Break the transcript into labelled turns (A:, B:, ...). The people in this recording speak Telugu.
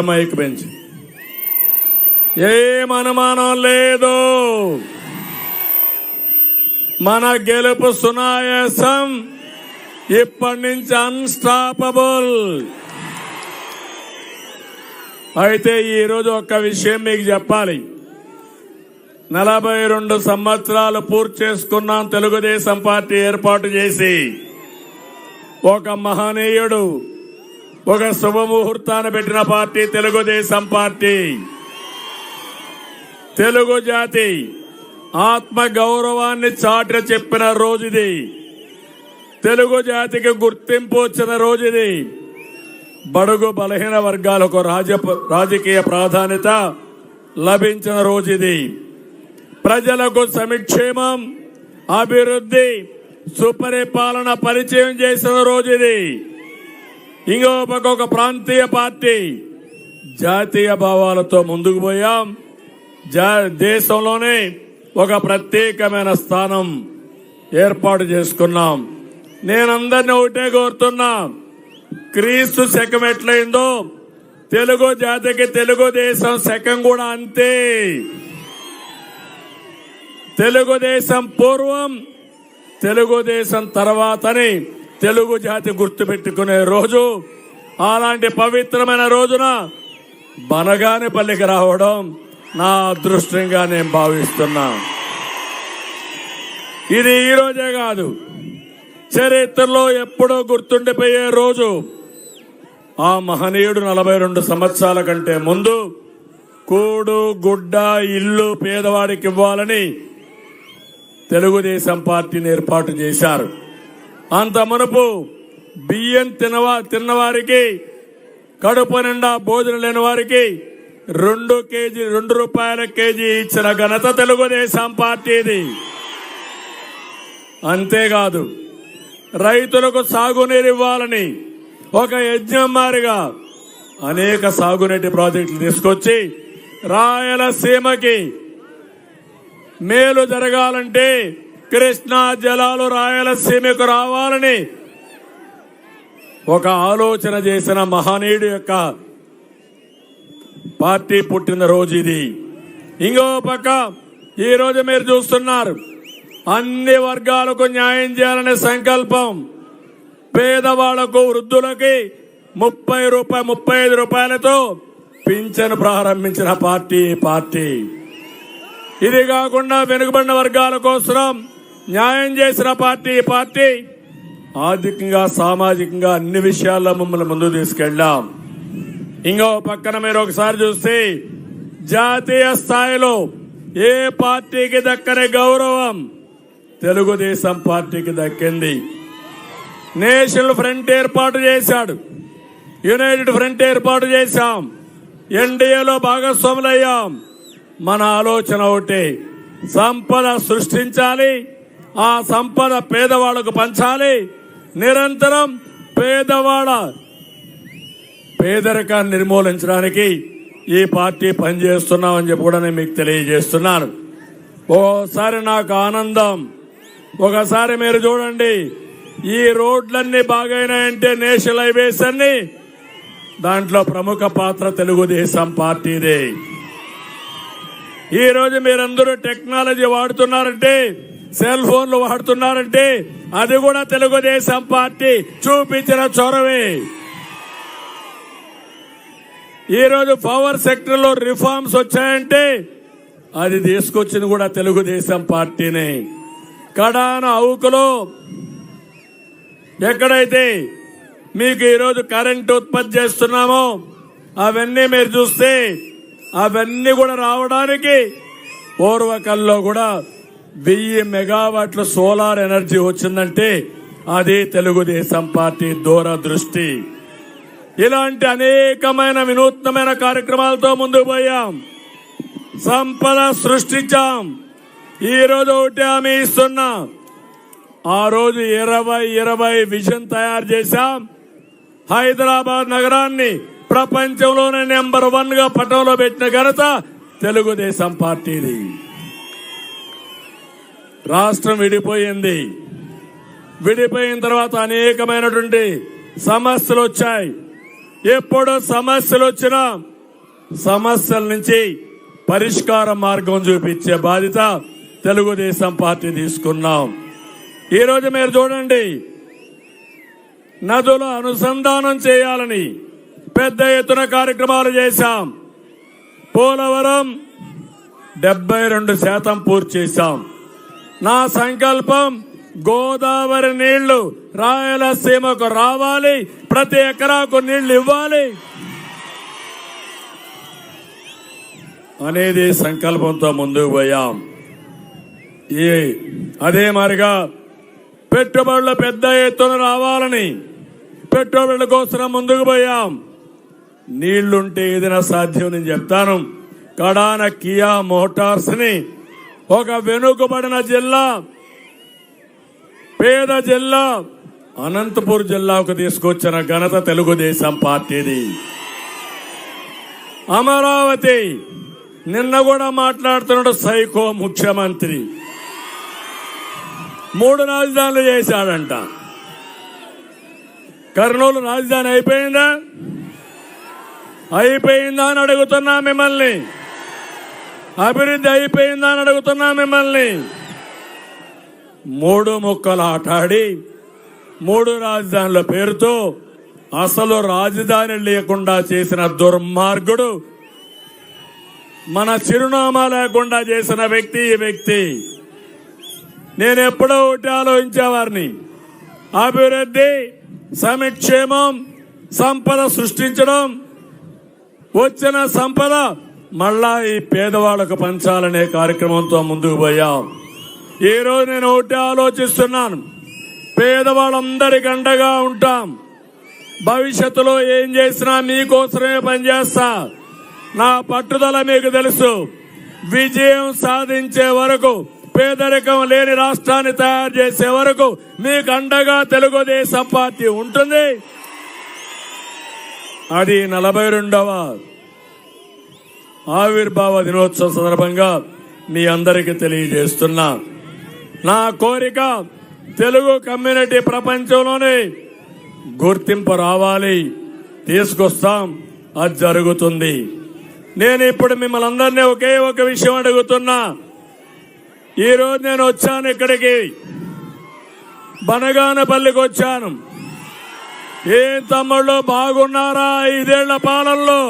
A: మైక్ బెంచ్ ఏం అనుమానం లేదు. మన గెలుపు సునాయాసం, ఇప్పటి నుంచి అన్స్టాపబుల్. అయితే ఈరోజు ఒక్క విషయం మీకు చెప్పాలి. 42 సంవత్సరాలు పూర్తి చేసుకున్నాం తెలుగుదేశం పార్టీ ఏర్పాటు చేసి. ఒక మహనీయుడు, ఒక శుభముహూర్తాన్ని పెట్టిన పార్టీ తెలుగుదేశం పార్టీ. తెలుగు జాతి ఆత్మ గౌరవాన్ని చాటి చెప్పిన రోజుది. తెలుగు జాతికి గుర్తింపు వచ్చిన రోజుది. బడుగు బలహీన వర్గాలకు రాజకీయ ప్రాధాన్యత లభించిన రోజుది. ప్రజలకు సంక్షేమం, అభివృద్ధి, సుపరిపాలన పరిచయం చేసిన రోజుది. ఇంకో పక్క ఒక ప్రాంతీయ పార్టీ జాతీయ భావాలతో ముందుకు పోయాం. దేశంలోనే ఒక ప్రత్యేకమైన స్థానం ఏర్పాటు చేసుకున్నాం. నేనందరినీ ఒకటే కోరుతున్నా, క్రీస్తు శకం ఎట్లయిందో తెలుగు జాతికి తెలుగుదేశం శకం కూడా అంతే. తెలుగుదేశం పూర్వం, తెలుగుదేశం తర్వాతని తెలుగు జాతి గుర్తుపెట్టుకునే రోజు. అలాంటి పవిత్రమైన రోజున బనగానిపల్లికి రావడం నా అదృష్టంగా నేను భావిస్తున్నా. ఇది ఈ రోజే కాదు, చరిత్రలో ఎప్పుడో గుర్తుండిపోయే రోజు. ఆ మహనీయుడు 42 సంవత్సరాల కంటే ముందు కూడు గుడ్డ ఇల్లు పేదవాడికి ఇవ్వాలని తెలుగుదేశం పార్టీని ఏర్పాటు చేశారు. అంత మునుపు బియ్యం తిన్నవారికి, కడుపు నిండా భోజనం లేని వారికి 2 రూపాయల కేజీ ఇచ్చిన ఘనత తెలుగుదేశం పార్టీది. అంతేకాదు, రైతులకు సాగునీరు ఇవ్వాలని ఒక యజ్ఞం మారిగా అనేక సాగునీటి ప్రాజెక్టులు తీసుకొచ్చి రాయలసీమకి మేలు జరగాలంటే కృష్ణా జలాలు రాయలసీమకు రావాలని ఒక ఆలోచన చేసిన మహనీయుడు యొక్క పార్టీ పుట్టిన రోజు ఇది. ఇంకో పక్క ఈ రోజు మీరు చూస్తున్నారు, అన్ని వర్గాలకు న్యాయం చేయాలనే సంకల్పం. పేదవాళ్లకు, వృద్ధులకి 35 రూపాయలతో పింఛను ప్రారంభించిన పార్టీ. ఇది కాకుండా వెనుకబడిన వర్గాల కోసం న్యాయం చేసిన పార్టీ. ఆర్థికంగా, సామాజికంగా అన్ని విషయాల్లో మమ్మల్ని ముందుకు తీసుకెళ్లాం. ఇంకో పక్కన మీరు ఒకసారి చూస్తే జాతీయ స్థాయిలో ఏ పార్టీకి దక్కని గౌరవం తెలుగుదేశం పార్టీకి దక్కింది. నేషనల్ ఫ్రంట్ ఏర్పాటు చేశాడు, యునైటెడ్ ఫ్రంట్ ఏర్పాటు చేశాం, ఎన్డీఏలో భాగస్వాములయ్యాం. మన ఆలోచన ఒకటే, సంపద సృష్టించాలి, ఆ సంపద పేదవాళ్లకు పంచాలి. నిరంతరం పేదరికాన్ని నిర్మూలించడానికి ఈ పార్టీ పనిచేస్తున్నామని చెప్పి కూడా నేను మీకు తెలియజేస్తున్నాను. ఓసారి నాకు ఆనందం, ఒకసారి మీరు చూడండి, ఈ రోడ్లన్నీ బాగైనాయంటే నేషనల్ హైవేస్ అన్ని, దాంట్లో ప్రముఖ పాత్ర తెలుగుదేశం పార్టీదే. ఈ రోజు మీరందరూ టెక్నాలజీ వాడుతున్నారంటే, సెల్ ఫోన్లు వాడుతున్నారంటే అది కూడా తెలుగుదేశం పార్టీ చూపించిన చొరవే. ఈ రోజు పవర్ సెక్టర్ లో రిఫార్మ్స్ వచ్చాయంటే అది తీసుకొచ్చింది కూడా తెలుగుదేశం పార్టీనే. కడాన అవుకులో ఎక్కడైతే మీకు ఈరోజు కరెంటు ఉత్పత్తి చేస్తున్నామో అవన్నీ మీరు చూస్తే అవన్నీ కూడా రావడానికి పూర్వకల్లో కూడా 1000 మెగావాట్ల సోలార్ ఎనర్జీ వచ్చిందంటే అది తెలుగుదేశం పార్టీ దూరదృష్టి. ఇలాంటి అనేకమైన వినూత్నమైన కార్యక్రమాలతో ముందుకు పోయాం, సంపద సృష్టించాం. ఈ రోజు ఒకటి హామీ ఇస్తున్నా, ఆ రోజు 2020 విజన్ తయారు చేశాం. హైదరాబాద్ నగరాన్ని ప్రపంచంలోనే నెంబర్ 1 గా పటంలో పెట్టిన ఘనత తెలుగుదేశం పార్టీది. రాష్ట్రం విడిపోయింది. విడిపోయిన తర్వాత అనేకమైనటువంటి సమస్యలు వచ్చాయి. ఎప్పుడు సమస్యలు వచ్చినా సమస్యల నుంచి పరిష్కార మార్గం చూపించే బాధ్యత తెలుగుదేశం పార్టీ తీసుకున్నాం. ఈరోజు మీరు చూడండి, నదుల అనుసంధానం చేయాలని పెద్ద ఎత్తున కార్యక్రమాలు చేశాం. పోలవరం 72% పూర్తి చేశాం. నా సంకల్పం గోదావరి నీళ్లు రాయలసీమకు రావాలి, ప్రతి ఎకరాకు నీళ్లు ఇవ్వాలి అనేది సంకల్పంతో ముందుకు పోయాం. అదే మరిగా పెట్టుబడులు పెద్ద ఎత్తున రావాలని పెట్టుబడుల కోసం ముందుకు పోయాం. నీళ్లుంటే ఏదైనా సాధ్యం నేను చెప్తాను. కడాన కియా మోటార్స్ ని ఒక వెనుకబడిన జిల్లా, పేద జిల్లా అనంతపూర్ జిల్లాకు తీసుకొచ్చిన ఘనత తెలుగుదేశం పార్టీది. అమరావతి నిన్న కూడా మాట్లాడుతున్నాడు సైకో ముఖ్యమంత్రి. 3 రాజధానులు చేశాడంట. కర్నూలు రాజధాని అయిపోయిందా అని అడుగుతున్నా మిమ్మల్ని. అభివృద్ధి అయిపోయిందా అని అడుగుతున్నా మిమ్మల్ని. 3 ముక్కలు ఆటాడి 3 రాజధానుల పేరుతో అసలు రాజధాని లేకుండా చేసిన దుర్మార్గుడు, మన చిరునామా లేకుండా చేసిన వ్యక్తి ఈ వ్యక్తి. నేను ఎప్పుడో ఒకటి ఆలోచించేవారిని, అభివృద్ధి, సంక్షేమం, సంపద సృష్టించడం, వచ్చిన సంపద మళ్ళా ఈ పేదవాళ్లకు పంచాలనే కార్యక్రమంతో ముందుకు పోయాం. ఈ రోజు నేను ఒకటి ఆలోచిస్తున్నాను, పేదవాళ్ళందరికీ అండగా ఉంటాం. భవిష్యత్తులో ఏం చేసినా మీకోసమే పనిచేస్తా. నా పట్టుదల మీకు తెలుసు. విజయం సాధించే వరకు, పేదరికం లేని రాష్ట్రాన్ని తయారు చేసే వరకు మీకు అండగా తెలుగుదేశం పార్టీ ఉంటుంది. అది 42వ ఆవిర్భావ దినోత్సవ సందర్భంగా మీ అందరికీ తెలియజేస్తున్నా. నా కోరిక తెలుగు కమ్యూనిటీ ప్రపంచంలోనే గుర్తింపు రావాలి, తీసుకొస్తాం, అది జరుగుతుంది. నేను ఇప్పుడు మిమ్మల్ని అందరినీ ఒకే ఒక విషయం అడుగుతున్నా. ఈరోజు నేను వచ్చాను ఇక్కడికి, బనగానపల్లికి వచ్చాను. ఏం తమ్ముళ్ళు బాగున్నారా 5 ఏళ్ల పాలనలో?